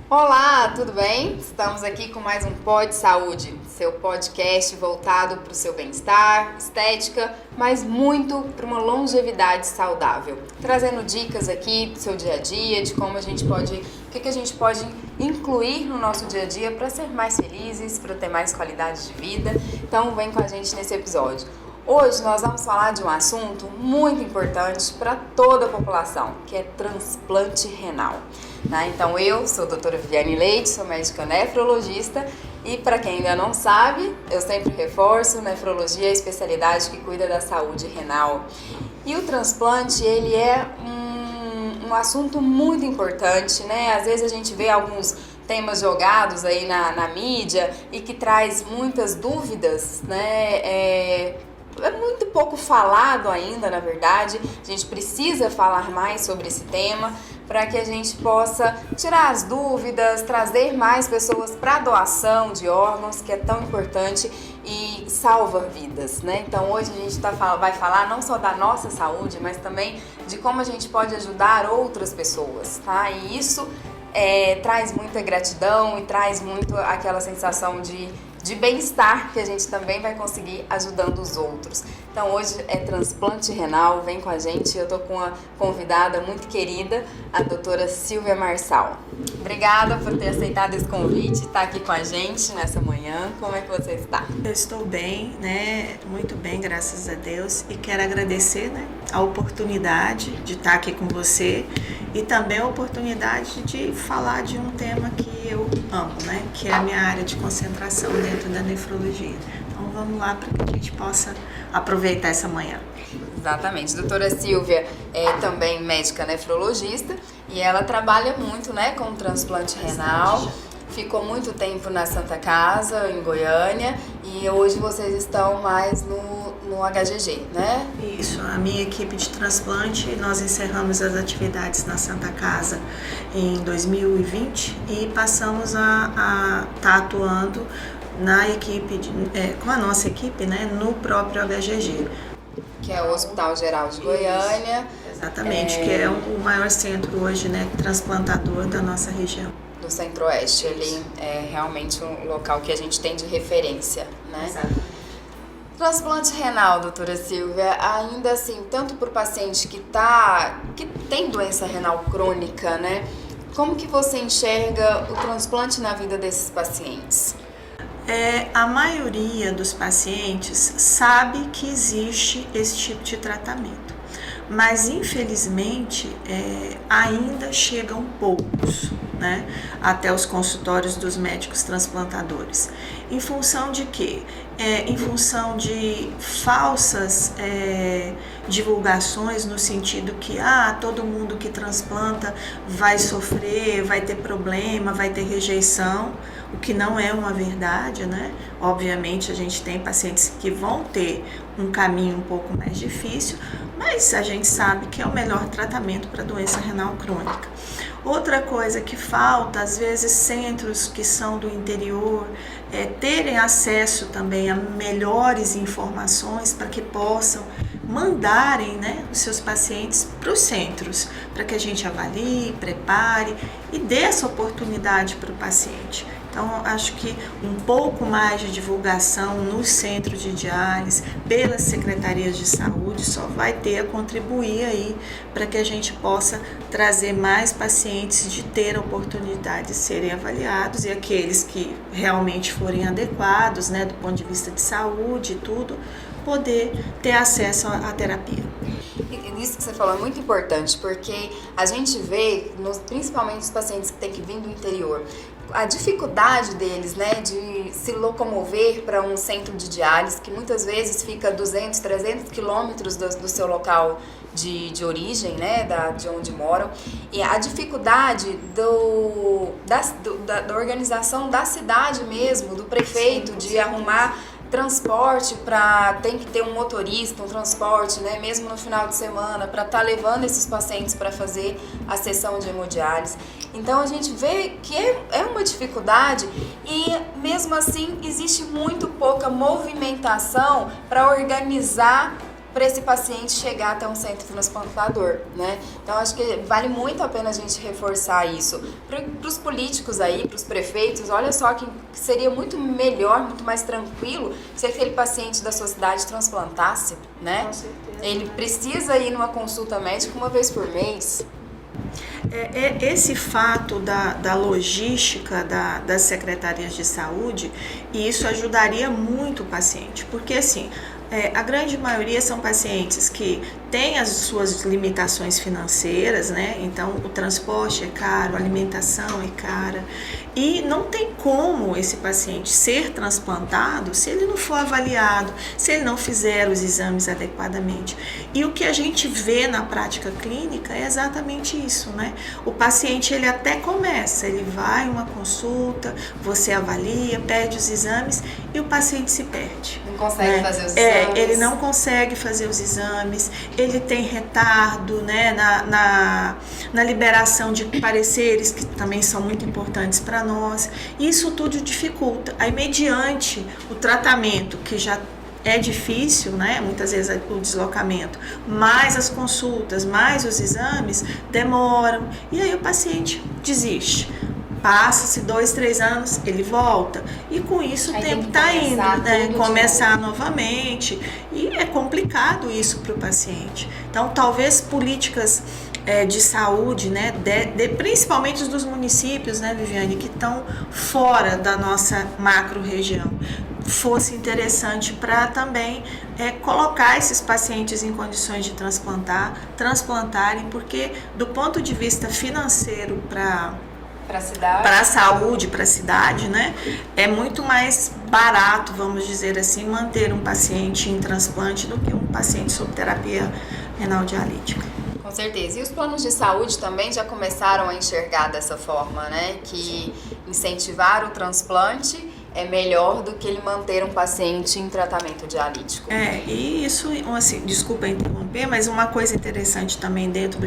Olá, tudo bem? Estamos aqui com mais um Pod Saúde, seu podcast voltado para o seu bem-estar, estética, mas muito para uma longevidade saudável. Trazendo dicas aqui do seu dia a dia, de como a gente pode, o que a gente pode incluir no nosso dia a dia para ser mais felizes, para ter mais qualidade de vida. Então vem com a gente nesse episódio. Hoje nós vamos falar de um assunto muito importante para toda a população, que é transplante renal. Então eu sou a doutora Viviane Leite, sou médica nefrologista e para quem ainda não sabe, eu sempre reforço, nefrologia é a especialidade que cuida da saúde renal. E o transplante, ele é um assunto muito importante, né? Às vezes a gente vê alguns temas jogados aí na mídia e que traz muitas dúvidas, né? É muito pouco falado ainda, na verdade. A gente precisa falar mais sobre esse tema para que a gente possa tirar as dúvidas, trazer mais pessoas para a doação de órgãos, que é tão importante e salva vidas, né? Então hoje a gente vai falar não só da nossa saúde, mas também de como a gente pode ajudar outras pessoas, tá? E isso traz muita gratidão e traz muito aquela sensação de bem-estar que a gente também vai conseguir ajudando os outros. Então hoje é transplante renal, vem com a gente, eu tô com uma convidada muito querida, a doutora Silvia Marçal. Obrigada por ter aceitado esse convite, estar aqui com a gente nessa manhã. Como é que você está? Eu estou bem, né? Muito bem, graças a Deus, e quero agradecer, né, a oportunidade de estar aqui com você e também a oportunidade de falar de um tema que eu amo, né, que é a minha área de concentração dentro da nefrologia. Então vamos lá para que a gente possa aproveitar essa manhã. Exatamente. Doutora Silvia é também médica nefrologista e ela trabalha muito, né, com transplante renal. Ficou muito tempo na Santa Casa, em Goiânia, e hoje vocês estão mais no HGG, né? Isso, a minha equipe de transplante, nós encerramos as atividades na Santa Casa em 2020 e passamos a estar atuando na equipe, com a nossa equipe, né, no próprio HGG. Que é o Hospital Geral de Goiânia. Exatamente, que é o maior centro hoje, né, transplantador da nossa região. Do Centro-Oeste, ele é realmente um local que a gente tem de referência, né? Exato. Transplante renal, doutora Silvia, ainda assim, tanto para o paciente que tem doença renal crônica, né? Como que você enxerga o transplante na vida desses pacientes? A maioria dos pacientes sabe que existe esse tipo de tratamento, mas infelizmente ainda chegam poucos, né, até os consultórios dos médicos transplantadores. Em função de quê? Em função de falsas divulgações no sentido que todo mundo que transplanta vai sofrer, vai ter problema, vai ter rejeição, o que não é uma verdade, né? Obviamente a gente tem pacientes que vão ter um caminho um pouco mais difícil, mas a gente sabe que é o melhor tratamento para doença renal crônica. Outra coisa que falta, às vezes centros que são do interior terem acesso também a melhores informações para que possam mandarem, né, os seus pacientes para os centros, para que a gente avalie, prepare e dê essa oportunidade para o paciente. Então, acho que um pouco mais de divulgação nos centros de diálise, pelas secretarias de saúde, só vai ter a contribuir aí para que a gente possa trazer mais pacientes de ter a oportunidade de serem avaliados e aqueles que realmente forem adequados, né, do ponto de vista de saúde e tudo, poder ter acesso à terapia. Isso que você falou é muito importante, porque a gente vê, principalmente os pacientes que têm que vir do interior, a dificuldade deles, né, de se locomover para um centro de diálise, que muitas vezes fica 200, 300 quilômetros do seu local de origem, né, de onde moram, e a dificuldade da organização da cidade mesmo, do prefeito, de arrumar transporte tem que ter um motorista, um transporte, né, mesmo no final de semana, para estar levando esses pacientes para fazer a sessão de hemodiálise. Então a gente vê que é uma dificuldade e mesmo assim existe muito pouca movimentação para organizar para esse paciente chegar até um centro transplantador, né? Então acho que vale muito a pena a gente reforçar isso. Para os políticos aí, para os prefeitos, olha só que seria muito melhor, muito mais tranquilo se aquele paciente da sua cidade transplantasse, né? Com certeza. Ele precisa ir numa consulta médica uma vez por mês. Esse fato da logística das secretarias de saúde, e isso ajudaria muito o paciente, porque assim, a grande maioria são pacientes que têm as suas limitações financeiras, né? Então o transporte é caro, a alimentação é cara, e não tem como esse paciente ser transplantado se ele não for avaliado, se ele não fizer os exames adequadamente. E o que a gente vê na prática clínica é exatamente isso, né? O paciente, ele até começa, ele vai uma consulta, você avalia, pede os exames e o paciente se perde. Não consegue fazer os exames. Ele não consegue fazer os exames, ele tem retardo, né, na liberação de pareceres, que também são muito importantes para nós. Isso tudo dificulta. Aí, mediante o tratamento, que já é difícil, né? Muitas vezes o deslocamento, mais as consultas, mais os exames, demoram. E aí o paciente desiste. Passa-se 2, 3 anos, ele volta. E com isso o tempo está indo, né? Começar novamente. E é complicado isso para o paciente. Então, talvez políticas de saúde, né, principalmente dos municípios, né, Viviane, que estão fora da nossa macro-região, fosse interessante para também colocar esses pacientes em condições de transplantarem, porque do ponto de vista financeiro para a saúde, para a cidade, né, é muito mais barato, vamos dizer assim, manter um paciente em transplante do que um paciente sob terapia renal dialítica. Com certeza. E os planos de saúde também já começaram a enxergar dessa forma, né? Que incentivar o transplante é melhor do que ele manter um paciente em tratamento dialítico. E isso, assim, desculpa interromper, mas uma coisa interessante também dentro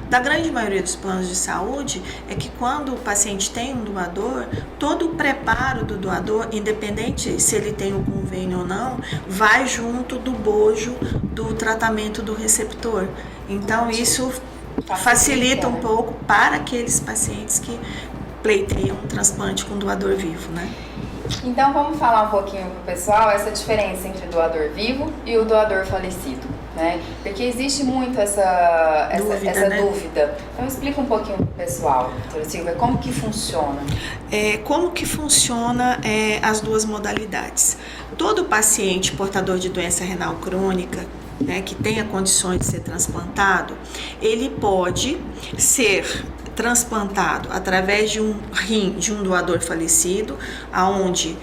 da grande maioria dos planos de saúde é que quando o paciente tem um doador, todo o preparo do doador, independente se ele tem o convênio ou não, vai junto do bojo do tratamento do receptor. Então isso facilita um pouco para aqueles pacientes que pleiteiam um transplante com doador vivo, né? Então vamos falar um pouquinho para o pessoal essa diferença entre o doador vivo e o doador falecido, né? Porque existe muito essa dúvida. Então explica um pouquinho para o pessoal, doutora Silvia, como que funciona? Como que funciona as duas modalidades? Todo paciente portador de doença renal crônica, né, que tenha condições de ser transplantado, ele pode ser transplantado através de um rim de um doador falecido, aonde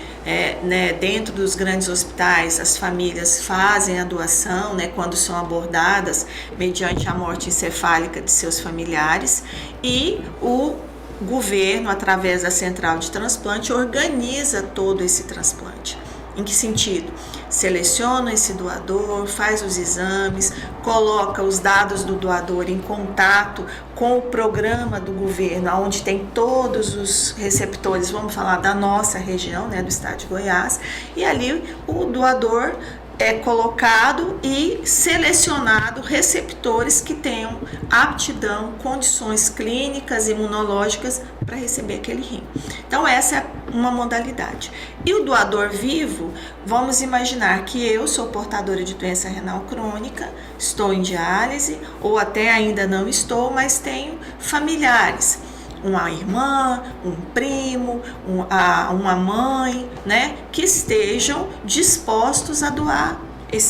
dentro dos grandes hospitais as famílias fazem a doação, né, quando são abordadas mediante a morte encefálica de seus familiares, e o governo, através da central de transplante, organiza todo esse transplante. Em que sentido? Seleciona esse doador, faz os exames, coloca os dados do doador em contato com o programa do governo, onde tem todos os receptores, vamos falar da nossa região, né, do estado de Goiás, e ali o doador é colocado e selecionado receptores que tenham aptidão, condições clínicas, imunológicas para receber aquele rim. Então essa é uma modalidade. E o doador vivo, vamos imaginar que eu sou portadora de doença renal crônica, estou em diálise ou até ainda não estou, mas tenho familiares. Uma irmã, um primo, uma mãe, né, que estejam dispostos a doar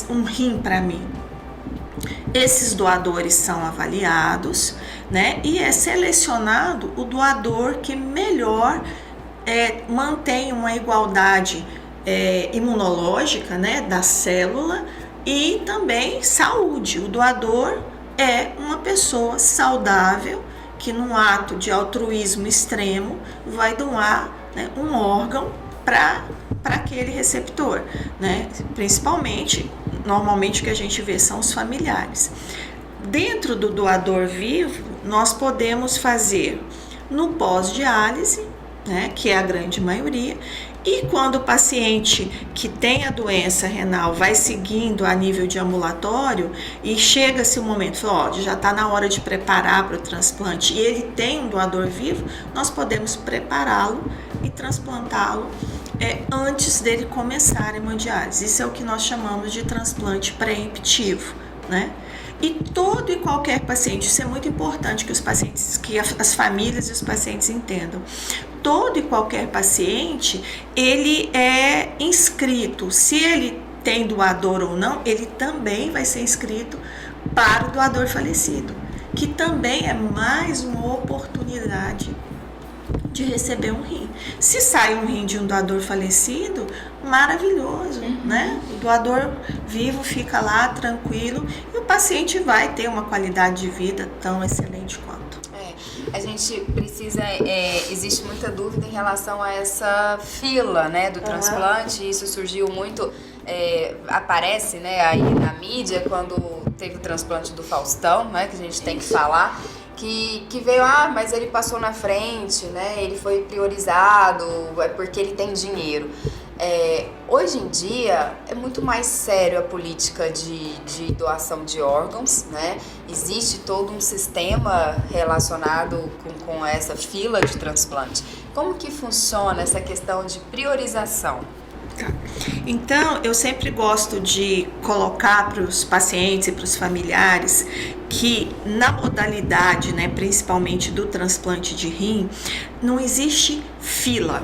um rim para mim. Esses doadores são avaliados, né, e é selecionado o doador que melhor mantém uma igualdade imunológica, né, da célula e também saúde. O doador é uma pessoa saudável que num ato de altruísmo extremo vai doar, né, um órgão para aquele receptor, né? Principalmente, normalmente o que a gente vê são os familiares. Dentro do doador vivo, nós podemos fazer no pós-diálise, né, que é a grande maioria, E quando o paciente que tem a doença renal vai seguindo a nível de ambulatório e chega-se o momento, já está na hora de preparar para o transplante e ele tem um doador vivo, nós podemos prepará-lo e transplantá-lo antes dele começar a hemodiálise. Isso é o que nós chamamos de transplante preemptivo, né? E todo e qualquer paciente, isso é muito importante que as famílias e os pacientes entendam. Todo e qualquer paciente, ele é inscrito. Se ele tem doador ou não, ele também vai ser inscrito para o doador falecido, que também é mais uma oportunidade de receber um rim. Se sai um rim de um doador falecido, maravilhoso, né? O doador vivo fica lá tranquilo e o paciente vai ter uma qualidade de vida tão excelente quanto. A gente precisa, existe muita dúvida em relação a essa fila, né, do transplante. Isso surgiu muito, aparece, né, aí na mídia quando teve o transplante do Faustão, né, que a gente tem que falar. Que veio, mas ele passou na frente, né? Ele foi priorizado, é porque ele tem dinheiro. Hoje em dia é muito mais sério a política de doação de órgãos, né? Existe todo um sistema relacionado com essa fila de transplante. Como que funciona essa questão de priorização? Tá. Então, eu sempre gosto de colocar para os pacientes e para os familiares que na modalidade, né, principalmente do transplante de rim, não existe fila,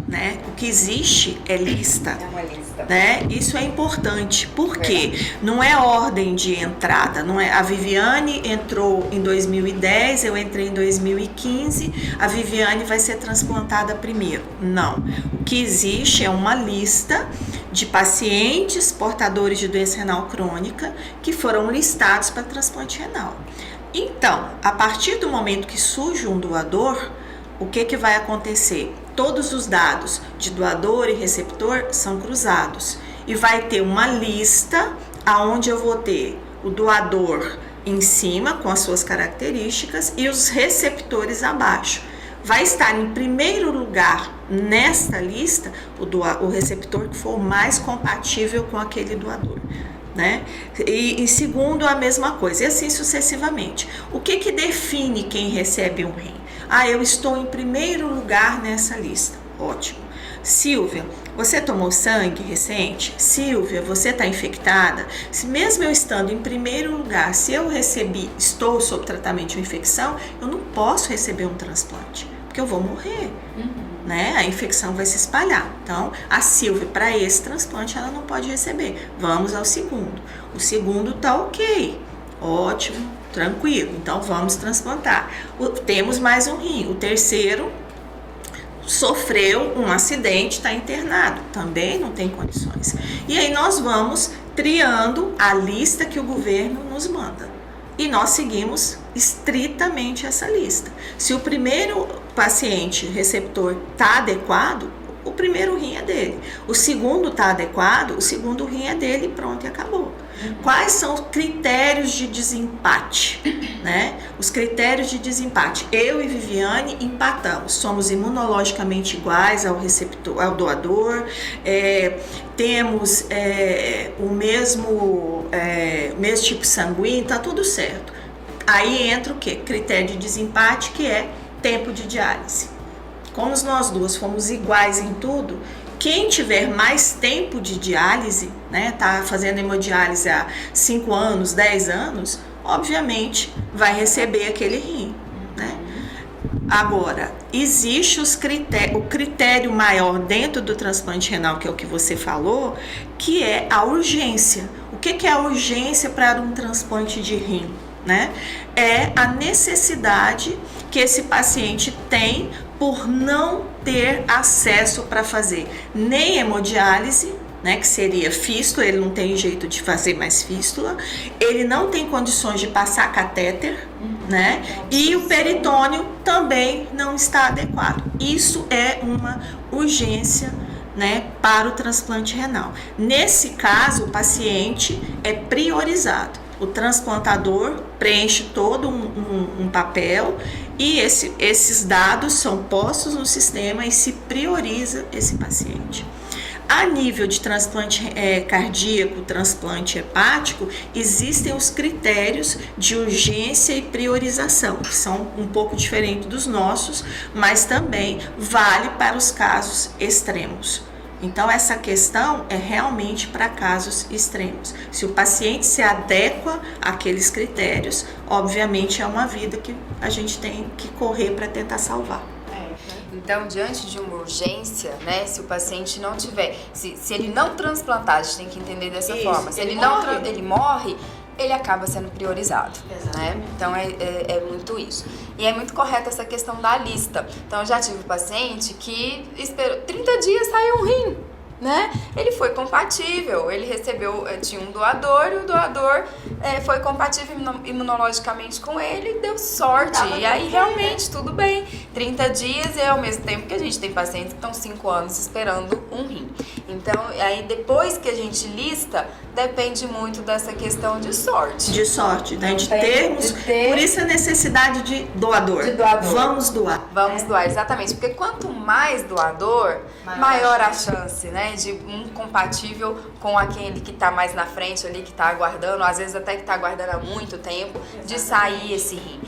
né? O que existe é lista. É uma lista. Né? Isso é importante, porque não é ordem de entrada, não é. A Viviane entrou em 2010, eu entrei em 2015, a Viviane vai ser transplantada primeiro. Não. O que existe é uma lista de pacientes portadores de doença renal crônica que foram listados para transplante renal. Então, a partir do momento que surge um doador, o que vai acontecer? Todos os dados de doador e receptor são cruzados e vai ter uma lista aonde eu vou ter o doador em cima com as suas características e os receptores abaixo. Vai estar em primeiro lugar nesta lista o receptor que for mais compatível com aquele doador, né? E em segundo a mesma coisa, e assim sucessivamente. O que define quem recebe um rim? Eu estou em primeiro lugar nessa lista. Ótimo. Silvia, você tomou sangue recente? Silvia, você está infectada? Mesmo eu estando em primeiro lugar, se eu estou sob tratamento de uma infecção, eu não posso receber um transplante, porque eu vou morrer. Né? A infecção vai se espalhar. Então, a Silvia, para esse transplante, ela não pode receber. Vamos ao segundo. O segundo está ok. Ótimo, tranquilo. Então, vamos transplantar. Temos mais um rim. O terceiro sofreu um acidente, está internado. Também não tem condições. E aí, nós vamos triando a lista que o governo nos manda. E nós seguimos estritamente essa lista. Se o primeiro paciente receptor está adequado, o primeiro rim é dele. O segundo está adequado, o segundo rim é dele e pronto, e acabou. Quais são os critérios de desempate? Né? Os critérios de desempate. Eu e Viviane empatamos. Somos imunologicamente iguais ao receptor, ao doador. Temos o mesmo tipo sanguíneo, está tudo certo. Aí entra o quê? Critério de desempate, que é tempo de diálise. Como nós duas fomos iguais em tudo, quem tiver mais tempo de diálise, né, tá fazendo hemodiálise há 5 anos, 10 anos, obviamente vai receber aquele rim, né? Agora, existe o critério maior dentro do transplante renal, que é o que você falou, que é a urgência. O que é a urgência para um transplante de rim? Né? É a necessidade que esse paciente tem por não ter acesso para fazer nem hemodiálise, né, que seria fístula, ele não tem jeito de fazer mais fístula, ele não tem condições de passar catéter, né, e o peritônio também não está adequado. Isso é uma urgência, né, para o transplante renal. Nesse caso, o paciente é priorizado. O transplantador preenche todo um papel e esses dados são postos no sistema e se prioriza esse paciente. A nível de transplante cardíaco, transplante hepático, existem os critérios de urgência e priorização, que são um pouco diferentes dos nossos, mas também vale para os casos extremos. Então, essa questão é realmente para casos extremos. Se o paciente se adequa àqueles critérios, obviamente é uma vida que a gente tem que correr para tentar salvar. Então, diante de uma urgência, né, se o paciente não tiver, se ele não transplantar, a gente tem que entender dessa forma, se ele morre, ele acaba sendo priorizado, né? Então é muito isso. E é muito correta essa questão da lista. Então eu já tive um paciente que esperou 30 dias saiu um rim, né? Ele foi compatível, ele recebeu, tinha um doador e o doador foi compatível imunologicamente com ele e deu sorte. E aí realmente tudo bem. 30 dias é ao mesmo tempo que a gente tem pacientes que estão 5 anos esperando um rim. Então, aí depois que a gente lista, depende muito dessa questão de sorte. De sorte, né? Por isso a necessidade de doador. Vamos doar. Vamos doar, exatamente. Porque quanto mais doador, maior a chance, né? De um compatível com aquele que está mais na frente ali, que está aguardando, às vezes até que está aguardando há muito tempo, de sair esse rim.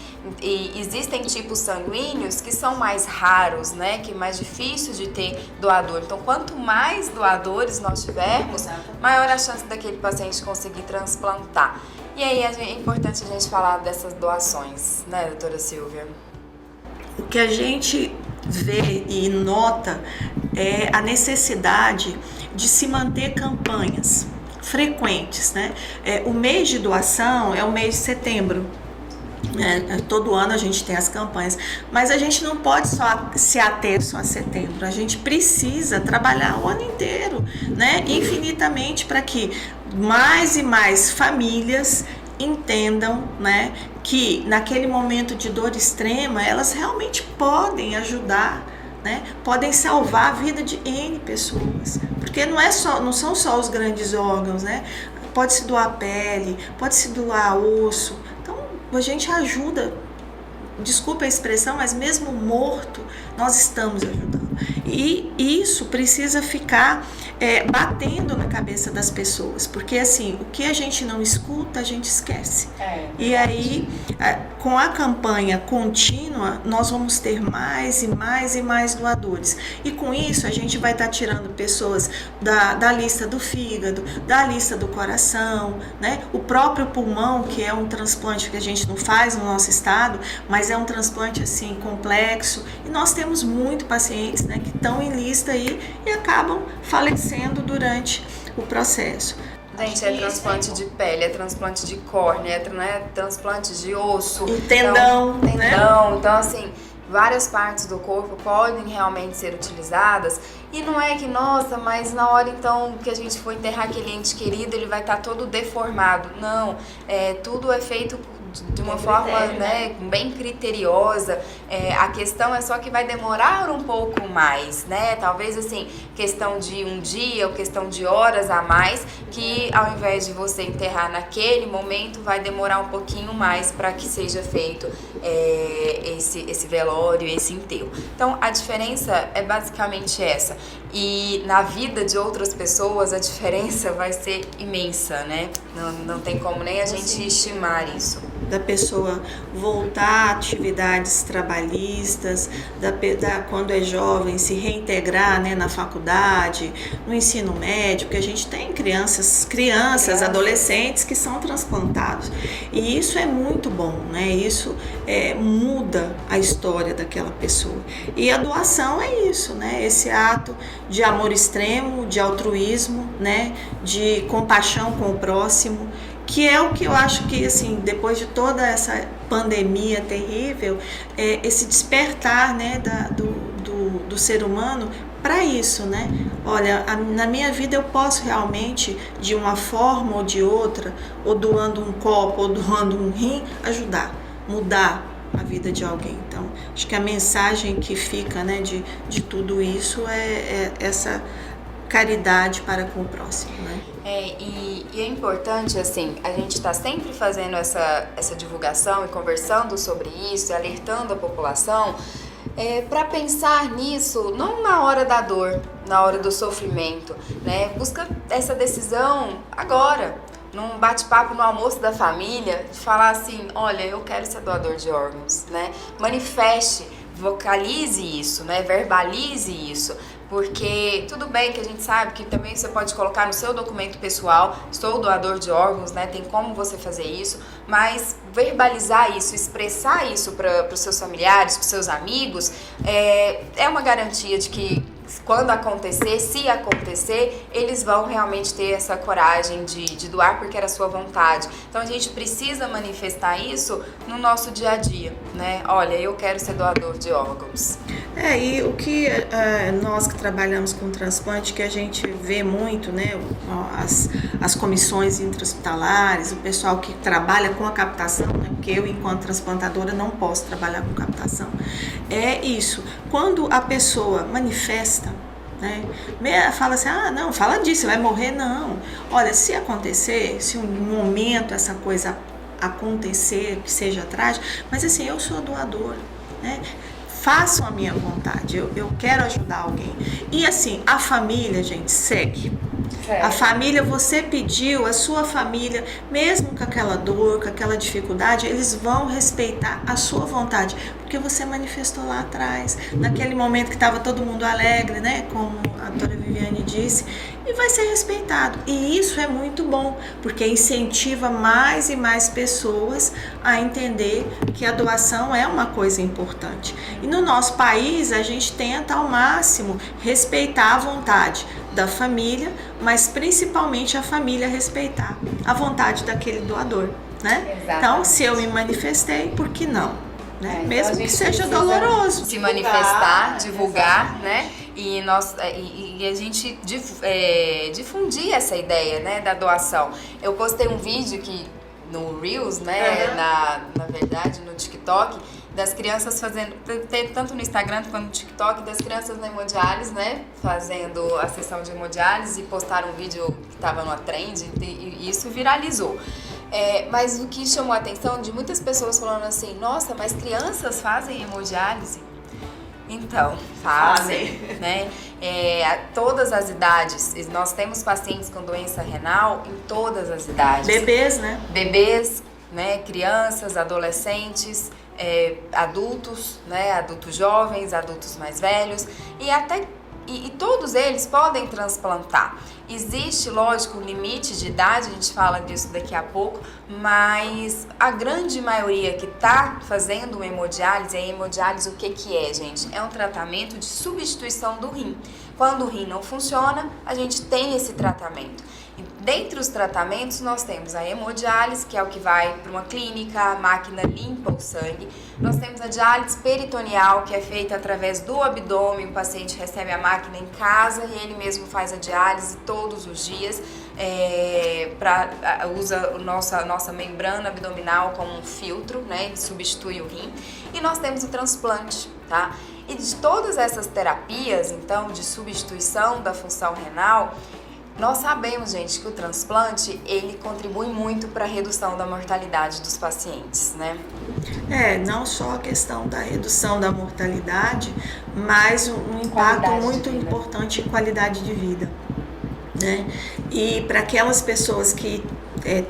E existem tipos sanguíneos que são mais raros, né? Que é mais difícil de ter doador. Então, quanto mais doadores nós tivermos, maior a chance daquele paciente conseguir transplantar. E aí é importante a gente falar dessas doações, né, doutora Silvia? O que a gente vê e nota é a necessidade de se manter campanhas frequentes, né? O mês de doação é o mês de setembro. Todo ano a gente tem as campanhas, mas a gente não pode só se ater só a setembro, a gente precisa trabalhar o ano inteiro, né? Infinitamente, para que mais e mais famílias entendam, né, que naquele momento de dor extrema elas realmente podem ajudar, né? Podem salvar a vida de N pessoas, porque não são só os grandes órgãos, né? Pode se doar pele, pode se doar osso. Então a gente ajuda, desculpa a expressão, mas mesmo morto nós estamos ajudando. E isso precisa ficar batendo na cabeça das pessoas, porque assim, o que a gente não escuta, a gente esquece. E aí, com a campanha contínua, nós vamos ter mais e mais e mais doadores. E com isso, a gente vai estar tirando pessoas da lista do fígado, da lista do coração, né? O próprio pulmão, que é um transplante que a gente não faz no nosso estado, mas é um transplante assim complexo. E nós temos muito pacientes, né, que estão em lista aí e acabam falecendo durante o processo. Gente, é transplante de pele, é transplante de córnea, é transplante de osso. E tendão, né? Então, assim, várias partes do corpo podem realmente ser utilizadas. E não é que, nossa, mas na hora então que a gente for enterrar aquele ente querido, ele vai estar todo deformado. Não, tudo é feito de uma forma, né, bem criteriosa. A questão é só que vai demorar um pouco mais, né? Talvez assim, questão de um dia ou questão de horas a mais, que ao invés de você enterrar naquele momento, vai demorar um pouquinho mais para que seja feito esse velório, esse enterro. Então a diferença é basicamente essa. E na vida de outras pessoas a diferença vai ser imensa, né? Não tem como nem a gente estimar isso. Da pessoa voltar a atividades trabalhistas, quando é jovem se reintegrar, né, na faculdade, no ensino médio, que a gente tem crianças, adolescentes que são transplantados. E isso é muito bom, né? Isso muda a história daquela pessoa. E a doação é isso, né? Esse ato de amor extremo, de altruísmo, né? De compaixão com o próximo, que é o que eu acho que, assim, depois de toda essa pandemia terrível, esse despertar, né, do ser humano para isso, né? Olha, na minha vida eu posso realmente, de uma forma ou de outra, ou doando um copo, ou doando um rim, ajudar, mudar a vida de alguém. Então, acho que a mensagem que fica, né, de tudo isso é essa caridade para com o próximo, né? E é importante, assim, a gente está sempre fazendo essa divulgação e conversando sobre isso, e alertando a população para pensar nisso, não na hora da dor, na hora do sofrimento, né? Busca essa decisão agora, num bate-papo no almoço da família, de falar assim, olha, eu quero ser doador de órgãos, né? Manifeste, vocalize isso, né? Verbalize isso. Porque tudo bem que a gente sabe que também você pode colocar no seu documento pessoal, sou doador de órgãos, né? Tem como você fazer isso, mas verbalizar isso, expressar isso para os seus familiares, para os seus amigos, é uma garantia de que quando acontecer, se acontecer, eles vão realmente ter essa coragem de doar porque era a sua vontade. Então a gente precisa manifestar isso no nosso dia a dia, né? Olha, eu quero ser doador de órgãos. E o que nós que trabalhamos com transplante, que a gente vê muito, né? As comissões intra-hospitalares, o pessoal que trabalha com a captação, né? Porque eu, enquanto transplantadora, não posso trabalhar com captação. É isso. Quando a pessoa manifesta, né? Fala assim, não, fala disso, você vai morrer, não. Olha, se acontecer, se um momento essa coisa acontecer, que seja trágico, mas assim, eu sou doadora, né? Façam a minha vontade, eu quero ajudar alguém. E assim, a família, gente, segue. A família, você pediu, a sua família, mesmo com aquela dor, com aquela dificuldade, eles vão respeitar a sua vontade, porque você manifestou lá atrás, naquele momento que estava todo mundo alegre, né, como a doutora Viviane disse, e vai ser respeitado. E isso é muito bom, porque incentiva mais e mais pessoas a entender que a doação é uma coisa importante. E no nosso país, a gente tenta ao máximo respeitar a vontade da família, mas principalmente a família respeitar a vontade daquele doador, né? Exatamente. Então, se eu me manifestei, por que não? Né? Mesmo então que seja doloroso. Se manifestar, divulgar, né? E a gente difundir essa ideia, né, da doação. Eu postei um vídeo no Reels, né, na verdade, no TikTok, das crianças fazendo, tanto no Instagram quanto no TikTok, das crianças na hemodiálise, né, fazendo a sessão de hemodiálise, e postaram um vídeo que estava numa trend e isso viralizou. Mas o que chamou a atenção de muitas pessoas falando assim, nossa, mas crianças fazem hemodiálise? Então, fazem, né? Todas as idades, nós temos pacientes com doença renal em todas as idades. Bebês, né? Bebês, né? Crianças, adolescentes, adultos, né? Adultos jovens, adultos mais velhos e todos eles podem transplantar. Existe, lógico, um limite de idade, a gente fala disso daqui a pouco, mas a grande maioria que está fazendo hemodiálise, a hemodiálise o que é, gente? É um tratamento de substituição do rim. Quando o rim não funciona, a gente tem esse tratamento. E dentre os tratamentos, nós temos a hemodiálise, que é o que vai para uma clínica, a máquina limpa o sangue. Nós temos a diálise peritoneal, que é feita através do abdômen, o paciente recebe a máquina em casa e ele mesmo faz a diálise todos os dias, usa a nossa membrana abdominal como um filtro, né? Ele substitui o rim. E nós temos o transplante, tá? E de todas essas terapias, então, de substituição da função renal, nós sabemos, gente, que o transplante, ele contribui muito para a redução da mortalidade dos pacientes, né? Não só a questão da redução da mortalidade, mas um impacto muito importante em qualidade de vida, né? E para aquelas pessoas que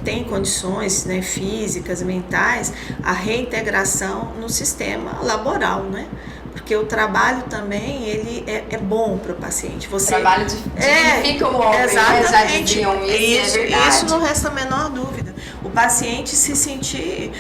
têm condições, né, físicas, mentais, a reintegração no sistema laboral, né? Porque o trabalho também, ele é bom para o paciente. O trabalho dignifica o homem, exatamente, já diziam isso, é verdade. Isso não resta a menor dúvida. O paciente se sentir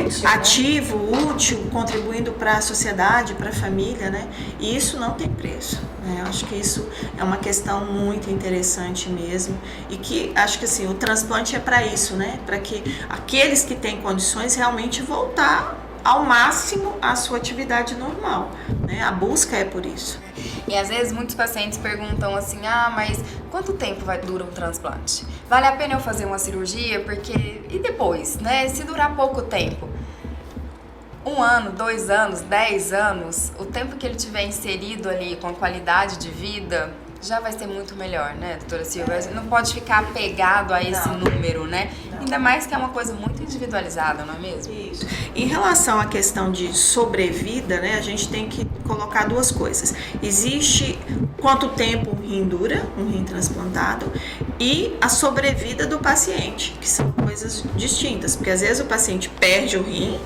útil, ativo, né? Útil, contribuindo para a sociedade, para a família, né? E isso não tem preço, né? Eu acho que isso é uma questão muito interessante mesmo. E que acho que assim, o transplante é para isso, né? Para que aqueles que têm condições realmente voltar ao máximo a sua atividade normal, né? A busca é por isso. E às vezes muitos pacientes perguntam assim, mas quanto tempo dura um transplante? Vale a pena eu fazer uma cirurgia? Porque, e depois, né? Se durar pouco tempo, 1 ano, 2 anos, 10 anos, o tempo que ele tiver inserido ali com a qualidade de vida, já vai ser muito melhor, né, doutora Silvia? Não pode ficar apegado a esse número, né? Ainda mais que é uma coisa muito individualizada, não é mesmo? Isso. Em relação à questão de sobrevida, né, a gente tem que colocar duas coisas. Existe quanto tempo um rim dura, um rim transplantado, e a sobrevida do paciente, que são coisas distintas, porque às vezes o paciente perde o rim,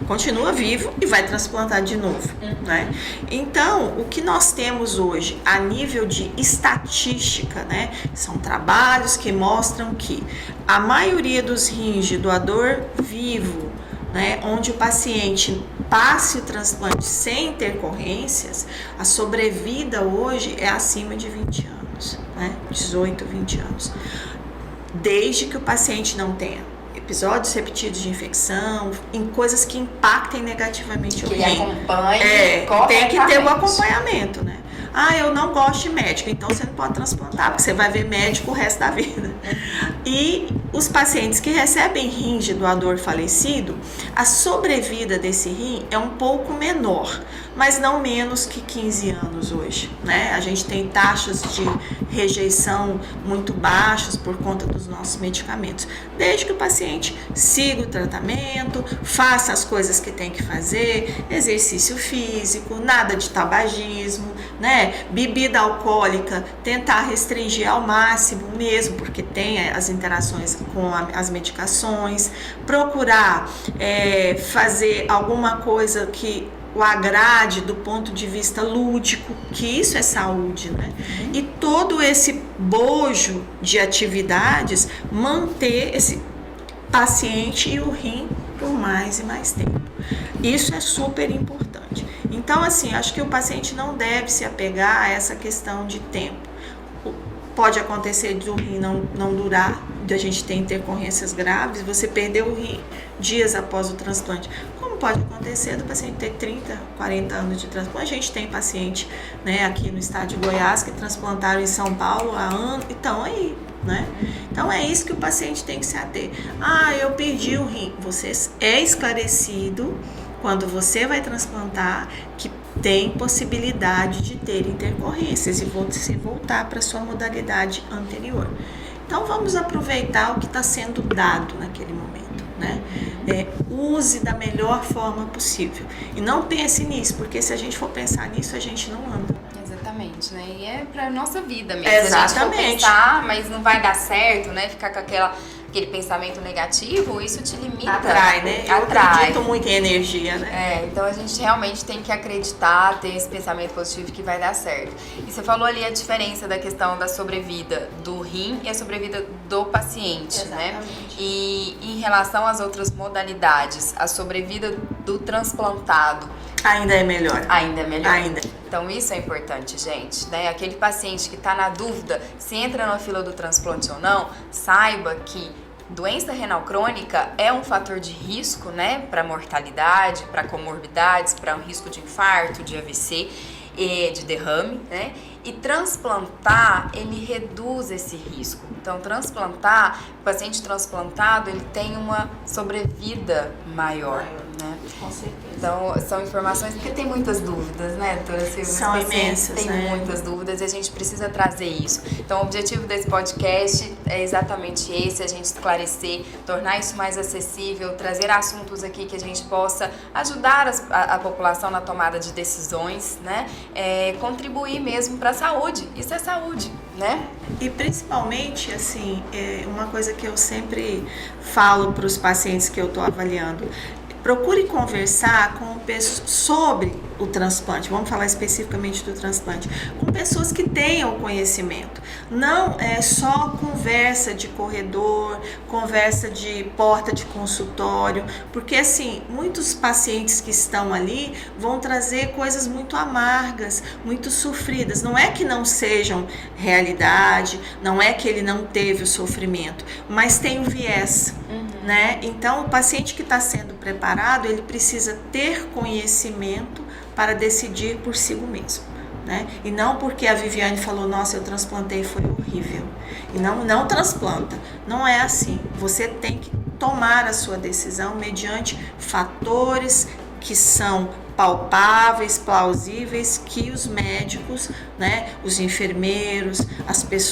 continua vivo e vai transplantar de novo, né? Então, o que nós temos hoje a nível de estatística, né, são trabalhos que mostram que a maioria dos rins de doador vivo, né, onde o paciente passe o transplante sem intercorrências, a sobrevida hoje é acima de 20 anos, né, 18, 20 anos, desde que o paciente não tenha episódios repetidos de infecção, em coisas que impactem negativamente o rim. Que acompanhe tem que ter o acompanhamento, né? Ah, eu não gosto de médico, então você não pode transplantar, porque você vai ver médico o resto da vida. E os pacientes que recebem rins de doador falecido, a sobrevida desse rim é um pouco menor, mas não menos que 15 anos hoje, né? A gente tem taxas de rejeição muito baixas por conta dos nossos medicamentos, desde que o paciente siga o tratamento, faça as coisas que tem que fazer, exercício físico, nada de tabagismo, né? Bebida alcoólica, tentar restringir ao máximo mesmo, porque tem as interações com as medicações, procurar fazer alguma coisa que o agrade do ponto de vista lúdico, que isso é saúde, né? E todo esse bojo de atividades, manter esse paciente e o rim por mais e mais tempo. Isso é super importante. Então, assim, acho que o paciente não deve se apegar a essa questão de tempo. Pode acontecer de o rim não durar, de a gente ter intercorrências graves, você perder o rim dias após o transplante. Como pode acontecer do paciente ter 30, 40 anos de transplante? A gente tem paciente, né, aqui no estado de Goiás que transplantaram em São Paulo há anos, então aí, né? Então é isso que o paciente tem que se ater. Ah, eu perdi o rim. Você é esclarecido quando você vai transplantar que tem possibilidade de ter intercorrências e você voltar para a sua modalidade anterior. Então vamos aproveitar o que está sendo dado naquele momento, né? Use da melhor forma possível e não pense nisso, porque se a gente for pensar nisso, a gente não anda. Exatamente, né? E é pra nossa vida mesmo. Exatamente. Se a gente for pensar, mas não vai dar certo, né? Ficar com aquele pensamento negativo, isso te limita. Atrai, né? Eu acredito muito em energia, né? Então a gente realmente tem que acreditar, ter esse pensamento positivo que vai dar certo. E você falou ali a diferença da questão da sobrevida do rim e a sobrevida do paciente, exatamente, né? E em relação às outras modalidades, a sobrevida do transplantado ainda é melhor. Ainda é melhor. Ainda. Então isso é importante, gente, né? Aquele paciente que está na dúvida se entra na fila do transplante ou não, saiba que doença renal crônica é um fator de risco, né, para mortalidade, para comorbidades, para um risco de infarto, de AVC e de derrame, né? E transplantar, ele reduz esse risco. Então, transplantar, o paciente transplantado, ele tem uma sobrevida maior, né? Com certeza. Então, são informações, porque tem muitas dúvidas, né, doutora Silvia? São imensas, tem né? muitas dúvidas e a gente precisa trazer isso. Então, o objetivo desse podcast é exatamente esse, a gente esclarecer, tornar isso mais acessível, trazer assuntos aqui que a gente possa ajudar a população na tomada de decisões, né? Contribuir mesmo para a saúde. Isso é saúde, né? E principalmente, assim, uma coisa que eu sempre falo para os pacientes que eu estou avaliando, procure conversar com pessoas sobre o transplante, vamos falar especificamente do transplante, com pessoas que tenham conhecimento. Não é só conversa de corredor, conversa de porta de consultório, porque assim, muitos pacientes que estão ali vão trazer coisas muito amargas, muito sofridas. Não é que não sejam realidade, não é que ele não teve o sofrimento, mas tem um viés, né? Então, o paciente que está sendo preparado, ele precisa ter conhecimento para decidir por si mesmo, né? E não porque a Viviane falou, nossa, eu transplantei, foi horrível. E não transplanta. Não é assim. Você tem que tomar a sua decisão mediante fatores que são palpáveis, plausíveis, que os médicos, né, os enfermeiros,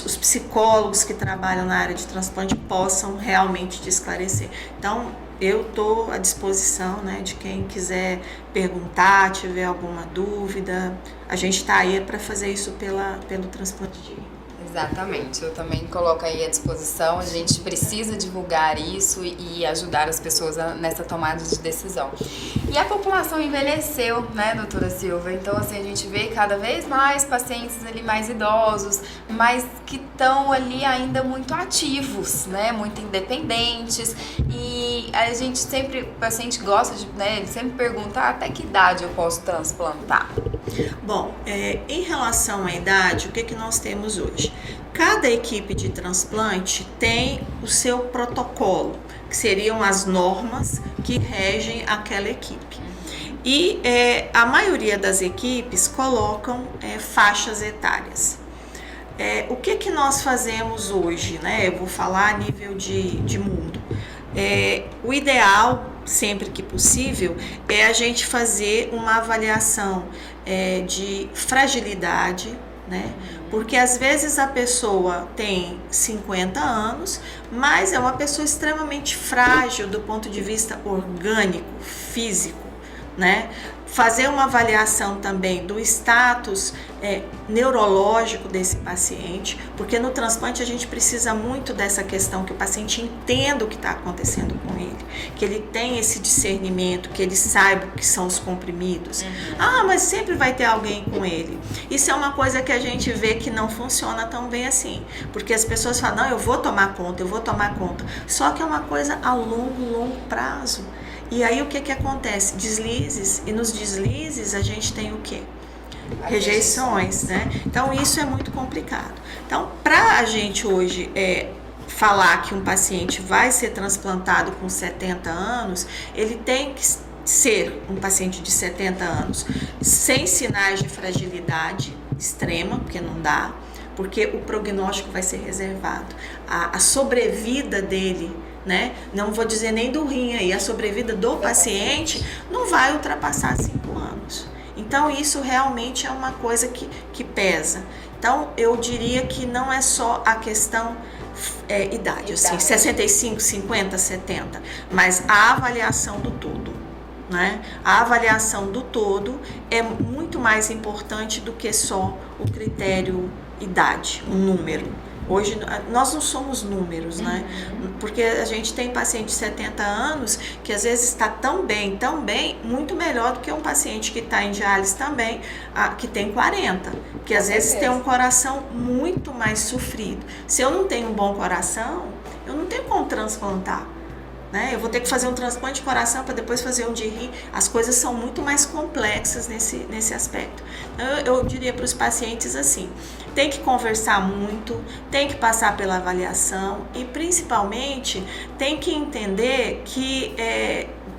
os psicólogos que trabalham na área de transplante possam realmente te esclarecer. Então, eu estou à disposição, né, de quem quiser perguntar, tiver alguma dúvida. A gente está aí para fazer isso pelo transplante de rim. Exatamente, eu também coloco aí à disposição, a gente precisa divulgar isso e ajudar as pessoas nessa tomada de decisão. E a população envelheceu, né, doutora Silva? Então, assim, a gente vê cada vez mais pacientes ali mais idosos, mas que estão ali ainda muito ativos, né, muito independentes, e a gente sempre, o paciente gosta de, né, ele sempre pergunta até que idade eu posso transplantar. Bom, em relação à idade, o que nós temos hoje? Cada equipe de transplante tem o seu protocolo, que seriam as normas que regem aquela equipe. E a maioria das equipes colocam faixas etárias. O que nós fazemos hoje, né? Eu vou falar a nível de mundo. O ideal, sempre que possível, é a gente fazer uma avaliação de fragilidade, né? Porque às vezes a pessoa tem 50 anos, mas é uma pessoa extremamente frágil do ponto de vista orgânico, físico, né? Fazer uma avaliação também do status neurológico desse paciente, porque no transplante a gente precisa muito dessa questão, que o paciente entenda o que está acontecendo com ele, que ele tenha esse discernimento, que ele saiba o que são os comprimidos. Mas sempre vai ter alguém com ele. Isso é uma coisa que a gente vê que não funciona tão bem assim, porque as pessoas falam, não, eu vou tomar conta. Só que é uma coisa a longo prazo. E aí o que acontece? Deslizes, e nos deslizes a gente tem o quê? Rejeições, né? Então isso é muito complicado. Então, para a gente hoje falar que um paciente vai ser transplantado com 70 anos, ele tem que ser um paciente de 70 anos sem sinais de fragilidade extrema, porque não dá, porque o prognóstico vai ser reservado. A sobrevida dele, né? Não vou dizer nem do rim aí, a sobrevida do paciente não vai ultrapassar 5 anos. Então isso realmente é uma coisa que pesa. Então eu diria que não é só a questão idade, assim, 65, 50, 70, mas a avaliação do todo, né? A avaliação do todo é muito mais importante do que só o critério idade, um número. Hoje nós não somos números, né? Porque a gente tem paciente de 70 anos que às vezes está tão bem, muito melhor do que um paciente que está em diálise também, que tem 40, que às vezes tem um coração muito mais sofrido. Se eu não tenho um bom coração, eu não tenho como transplantar, né? Eu vou ter que fazer um transplante de coração para depois fazer um de rim. As coisas são muito mais complexas nesse aspecto. Então, eu diria para os pacientes assim, tem que conversar muito, tem que passar pela avaliação e principalmente tem que entender que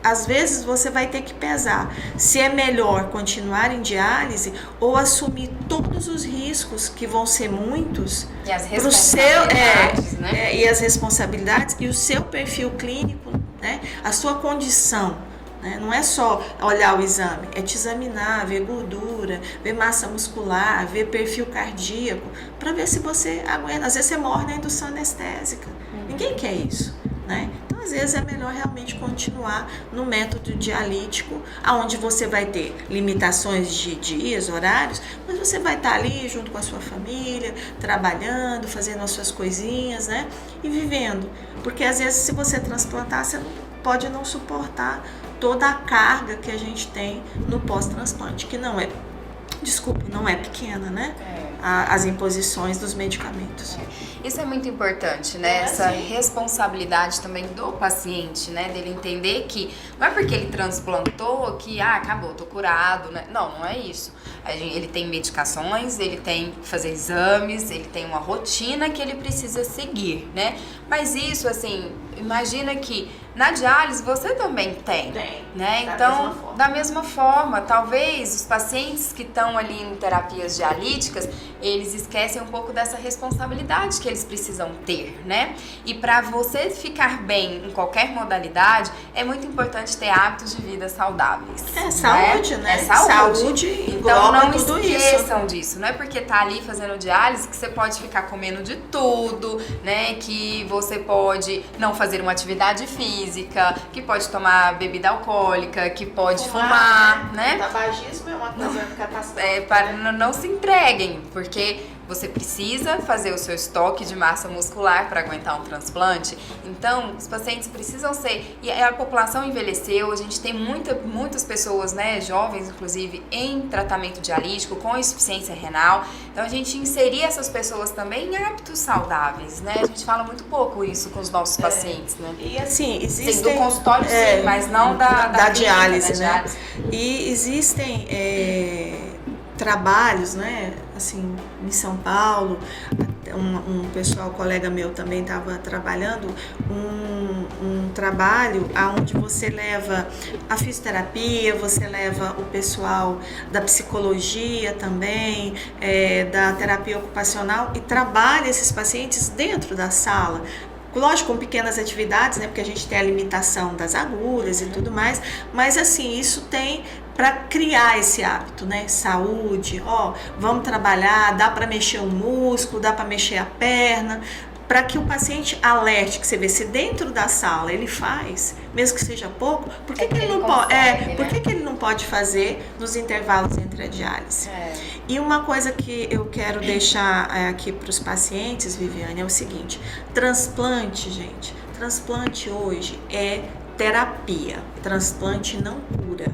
às vezes você vai ter que pesar se é melhor continuar em diálise ou assumir todos os riscos, que vão ser muitos, e as responsabilidades, né? E as responsabilidades e o seu perfil clínico, né? A sua condição, né? Não é só olhar o exame, é te examinar, ver gordura, ver massa muscular, ver perfil cardíaco, para ver se você aguenta. Às vezes você morre na indução anestésica. Ninguém quer isso, né? Então, às vezes é melhor realmente continuar no método dialítico, onde você vai ter limitações de dias, horários, mas você vai estar ali junto com a sua família, trabalhando, fazendo as suas coisinhas, né? E vivendo. Porque às vezes, se você transplantar, você pode não suportar toda a carga que a gente tem no pós-transplante, que não é pequena, né? As imposições dos medicamentos. Isso é muito importante, né? Essa responsabilidade também do paciente, né? Dele entender que não é porque ele transplantou que, acabou, tô curado, né? Não é isso. Ele tem medicações, ele tem que fazer exames, ele tem uma rotina que ele precisa seguir, né? Mas isso, assim, imagina que na diálise você também tem, né? Da Então, mesma forma. da mesma forma, talvez os pacientes que estão ali em terapias dialíticas, eles esquecem um pouco dessa responsabilidade que eles precisam ter, né? E para você ficar bem em qualquer modalidade, é muito importante ter hábitos de vida saudáveis. É saúde, né? É saúde. Saúde Então não tudo esqueçam disso. Não é porque tá ali fazendo diálise que você pode ficar comendo de tudo, né? Que você pode não fazer uma atividade física, que pode tomar bebida alcoólica, que pode fumar, né? O tabagismo é uma coisa catastrófica. Para não se entreguem, porque você precisa fazer o seu estoque de massa muscular para aguentar um transplante. Então, os pacientes precisam ser... E a população envelheceu, a gente tem muitas pessoas, né, jovens, inclusive, em tratamento dialítico, com insuficiência renal. Então, a gente inserir essas pessoas também em hábitos saudáveis, né? A gente fala muito pouco isso com os nossos pacientes, né? E assim, existem... Sim, do consultório sim, mas não da diálise, clínica, né? E existem trabalhos, né? Assim, em São Paulo, um pessoal, colega meu também estava trabalhando um trabalho onde você leva a fisioterapia, você leva o pessoal da psicologia também, da terapia ocupacional e trabalha esses pacientes dentro da sala. Lógico, com pequenas atividades, né? Porque a gente tem a limitação das agulhas e tudo mais, mas assim, isso tem para criar esse hábito, né? Saúde, vamos trabalhar, dá para mexer o músculo, dá para mexer a perna, para que o paciente alerte, que você vê se dentro da sala ele faz, mesmo que seja pouco, por que ele não pode? Por que ele não pode fazer nos intervalos entre a diálise? E uma coisa que eu quero deixar aqui para os pacientes, Viviane, é o seguinte: transplante, gente, transplante hoje é terapia, transplante não cura,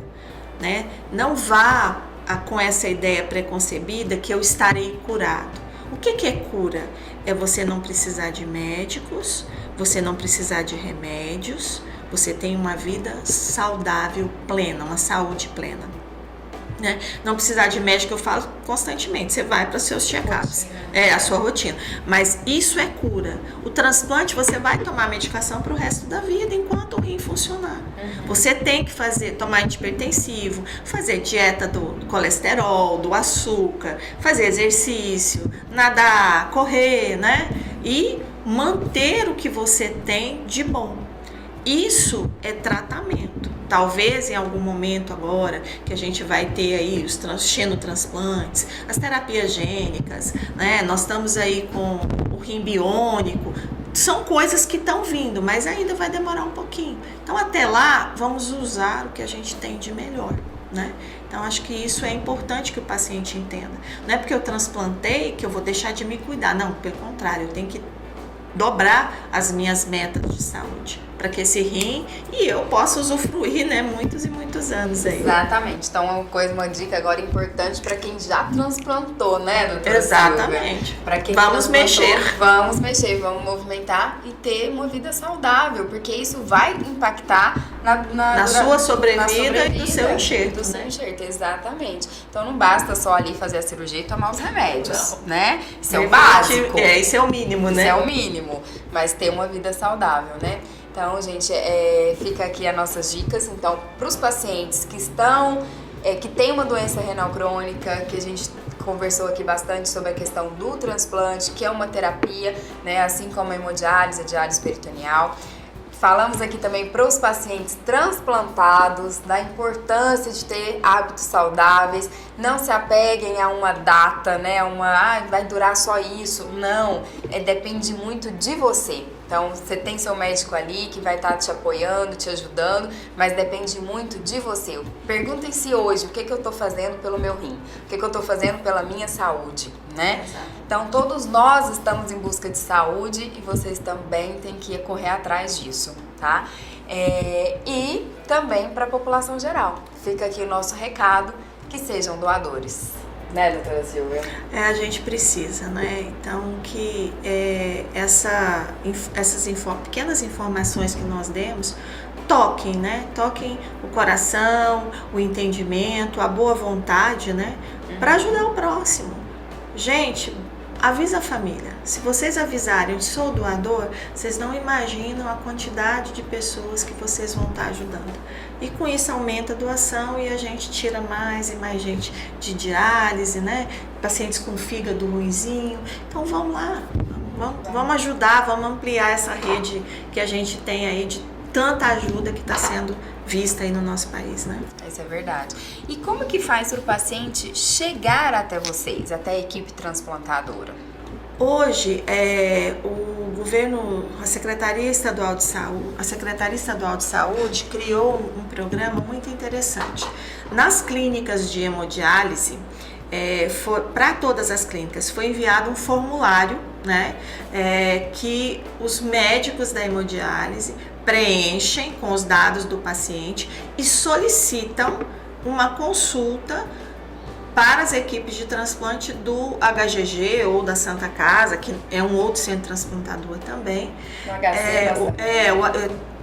né? Não vá com essa ideia preconcebida que eu estarei curado. O que é cura? É você não precisar de médicos, você não precisar de remédios, você tem uma vida saudável plena, uma saúde plena, né? Não precisar de médico, eu falo constantemente, você vai para os seus check-ups, a sua rotina, mas isso é cura. O transplante, você vai tomar medicação para o resto da vida enquanto o rim funcionar. Você tem que tomar antihipertensivo, fazer dieta do colesterol, do açúcar, fazer exercício, nadar, correr, né? E manter o que você tem de bom. Isso é tratamento. Talvez em algum momento agora que a gente vai ter aí os xenotransplantes, as terapias gênicas, né? Nós estamos aí com o rim biônico. São coisas que estão vindo, mas ainda vai demorar um pouquinho. Então até lá vamos usar o que a gente tem de melhor, né? Então acho que isso é importante que o paciente entenda. Não é porque eu transplantei que eu vou deixar de me cuidar. Não, pelo contrário, eu tenho que dobrar as minhas metas de saúde para que esse rim e eu possa usufruir, né, muitos e muitos anos aí. Exatamente. Então uma dica agora importante para quem já transplantou, né, doutora Exatamente. Para quem vamos mexer, vamos movimentar e ter uma vida saudável, porque isso vai impactar na sua sobrevida e do seu enxerto. Do seu enxerto, exatamente. Então não basta só ali fazer a cirurgia e tomar os remédios, né? Isso é o básico. Isso é o mínimo, né? Isso é o mínimo, mas ter uma vida saudável, né? Então, gente, fica aqui as nossas dicas. Então, para os pacientes que que têm uma doença renal crônica, que a gente conversou aqui bastante sobre a questão do transplante, que é uma terapia, né? Assim como a hemodiálise, a diálise peritoneal. Falamos aqui também para os pacientes transplantados da importância de ter hábitos saudáveis. Não se apeguem a uma data, né? Vai durar só isso. Não, depende muito de você. Então, você tem seu médico ali que vai estar te apoiando, te ajudando, mas depende muito de você. Perguntem-se hoje o que eu estou fazendo pelo meu rim, o que eu estou fazendo pela minha saúde, né? Exato. Então, todos nós estamos em busca de saúde e vocês também têm que correr atrás disso, tá? E também para a população geral. Fica aqui o nosso recado, que sejam doadores. Né, doutora Silvia? A gente precisa, né? Então, que essas pequenas informações que nós demos toquem, né? Toquem o coração, o entendimento, a boa vontade, né? Para ajudar o próximo. Gente, avisa a família. Se vocês avisarem, eu sou doador, vocês não imaginam a quantidade de pessoas que vocês vão estar ajudando. E com isso aumenta a doação e a gente tira mais e mais gente de diálise, né? Pacientes com fígado ruinzinho. Então vamos lá, vamos ajudar, vamos ampliar essa rede que a gente tem aí de tanta ajuda que está sendo vista aí no nosso país, né? Isso é verdade. E como que faz para o paciente chegar até vocês, até a equipe transplantadora? Hoje, o governo, a Secretaria Estadual de Saúde criou um programa muito interessante. Nas clínicas de hemodiálise, para todas as clínicas, foi enviado um formulário, né, que os médicos da hemodiálise preenchem com os dados do paciente e solicitam uma consulta para as equipes de transplante do HGG ou da Santa Casa, que é um outro centro transplantador também.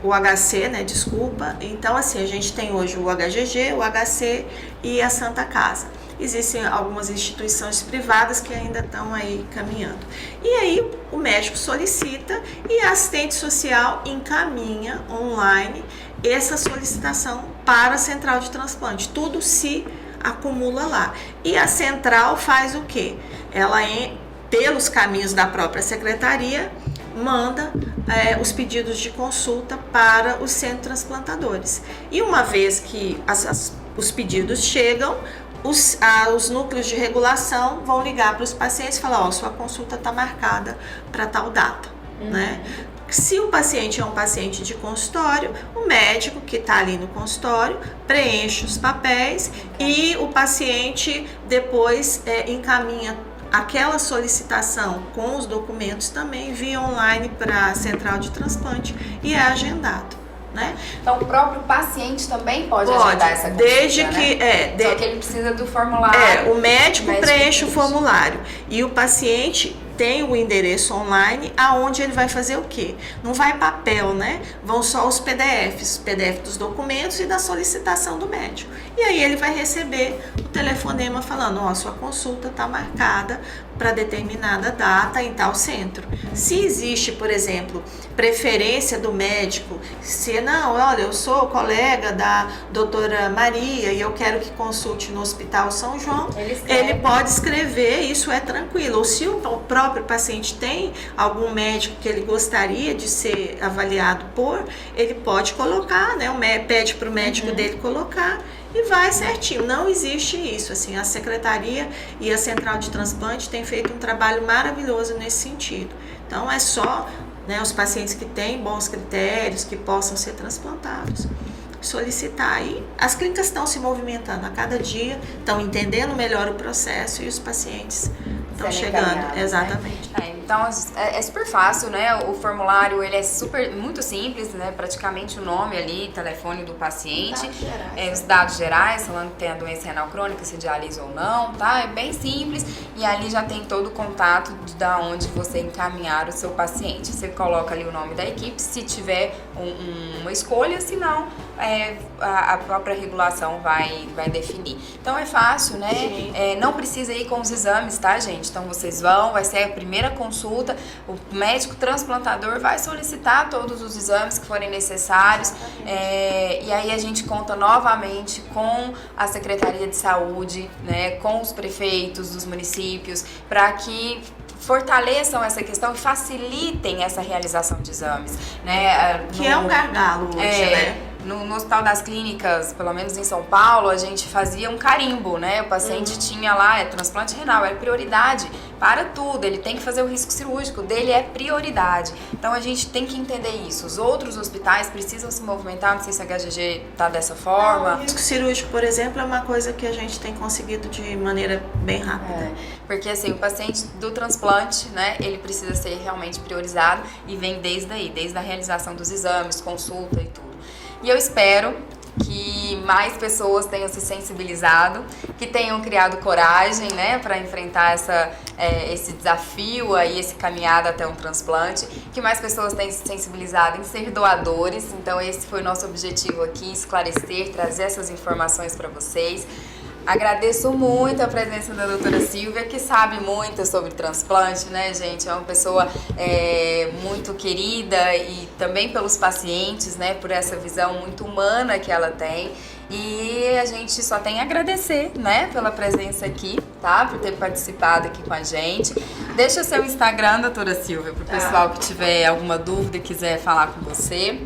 O HC, né, desculpa. Então, assim, a gente tem hoje o HGG, o HC e a Santa Casa. Existem algumas instituições privadas que ainda estão aí caminhando. E aí o médico solicita e a assistente social encaminha online essa solicitação para a central de transplante. Tudo se acumula lá. E a central faz o quê? Ela, pelos caminhos da própria secretaria, manda os pedidos de consulta para os centros transplantadores. E uma vez que os pedidos chegam, os núcleos de regulação vão ligar para os pacientes e falar, sua consulta está marcada para tal data, né? Se o paciente é um paciente de consultório, o médico que está ali no consultório preenche os papéis e o paciente depois encaminha aquela solicitação com os documentos também via online para a central de transplante e é agendado. Né? Então o próprio paciente também pode agendar essa consulta, desde que só que ele precisa do formulário. O médico preenche o formulário e o paciente tem o endereço online aonde ele vai fazer o quê? Não vai papel, né? Vão só os PDFs, PDF dos documentos e da solicitação do médico. E aí ele vai receber o telefonema falando, sua consulta está marcada para determinada data em tal centro. Se existe, por exemplo, preferência do médico, se não, olha, eu sou colega da doutora Maria e eu quero que consulte no Hospital São João, ele pode escrever, isso é tranquilo. Ou se o próprio paciente tem algum médico que ele gostaria de ser avaliado por, ele pode colocar, né? Pede para o médico dele colocar e vai certinho. Não existe isso, assim, a secretaria e a central de transplante têm feito um trabalho maravilhoso nesse sentido. Então é só, né, os pacientes que têm bons critérios, que possam ser transplantados, solicitar. E as clínicas estão se movimentando a cada dia, estão entendendo melhor o processo e os pacientes estão chegando. Exatamente. Né? Então é super fácil, né? O formulário ele é muito simples, né? Praticamente o nome ali, telefone do paciente, os dados gerais, falando que tem a doença renal crônica, se dialisa ou não, tá? É bem simples e ali já tem todo o contato da onde você encaminhar o seu paciente. Você coloca ali o nome da equipe, se tiver uma escolha, se não, a própria regulação vai definir. Então é fácil, né? Não precisa ir com os exames, tá, gente? Então vocês vai ser a primeira consulta, o médico transplantador vai solicitar todos os exames que forem necessários, e aí a gente conta novamente com a Secretaria de Saúde, né, com os prefeitos dos municípios, para que fortaleçam essa questão e facilitem essa realização de exames, né? Que é um gargalo hoje, né? No Hospital das Clínicas, pelo menos em São Paulo, a gente fazia um carimbo, né? O paciente tinha lá, transplante renal, é prioridade para tudo, ele tem que fazer o risco cirúrgico, dele é prioridade. Então a gente tem que entender isso. Os outros hospitais precisam se movimentar, não sei se a HGG tá dessa forma. O risco cirúrgico, por exemplo, é uma coisa que a gente tem conseguido de maneira bem rápida. Porque assim, o paciente do transplante, né, ele precisa ser realmente priorizado e vem desde a realização dos exames, consulta e tudo. E eu espero que mais pessoas tenham se sensibilizado, que tenham criado coragem, né, para enfrentar esse desafio aí, esse caminhada até um transplante, que mais pessoas tenham se sensibilizado em ser doadores. Então esse foi o nosso objetivo aqui, esclarecer, trazer essas informações para vocês. Agradeço muito a presença da doutora Silvia, que sabe muito sobre transplante, né, gente? É uma pessoa muito querida e também pelos pacientes, né, por essa visão muito humana que ela tem. E a gente só tem a agradecer, né, pela presença aqui, tá? Por ter participado aqui com a gente. Deixa o seu Instagram, doutora Silvia, para o pessoal que tiver alguma dúvida e quiser falar com você.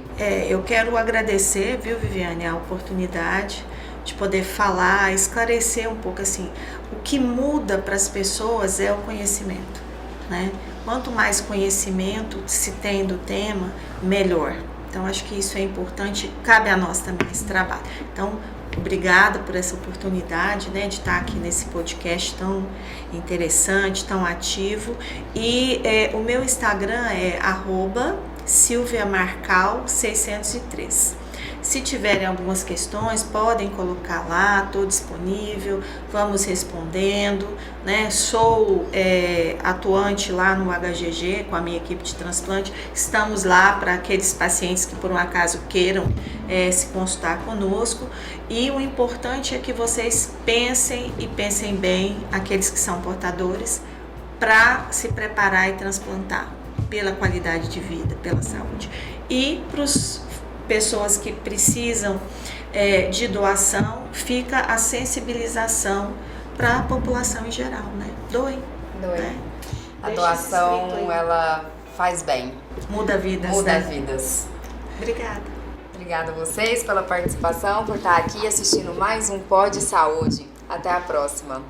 Eu quero agradecer, viu, Viviane, a oportunidade de poder falar, esclarecer um pouco assim, o que muda para as pessoas é o conhecimento, né? Quanto mais conhecimento se tem do tema, melhor. Então acho que isso é importante, cabe a nós também esse trabalho. Então, obrigada por essa oportunidade, né, de estar aqui nesse podcast tão interessante, tão ativo. E o meu Instagram é @silviamarcal603. Se tiverem algumas questões, podem colocar lá, estou disponível, vamos respondendo, né? Sou atuante lá no HGG com a minha equipe de transplante, estamos lá para aqueles pacientes que por um acaso queiram se consultar conosco, e o importante é que vocês pensem bem, aqueles que são portadores, para se preparar e transplantar, pela qualidade de vida, pela saúde. E para os pessoas que precisam de doação, fica a sensibilização para a população em geral, né? Doem. Né? A doação, ela faz bem. Muda vidas. Muda vidas. Obrigada. Obrigada a vocês pela participação, por estar aqui assistindo mais um Pod Saúde. Até a próxima.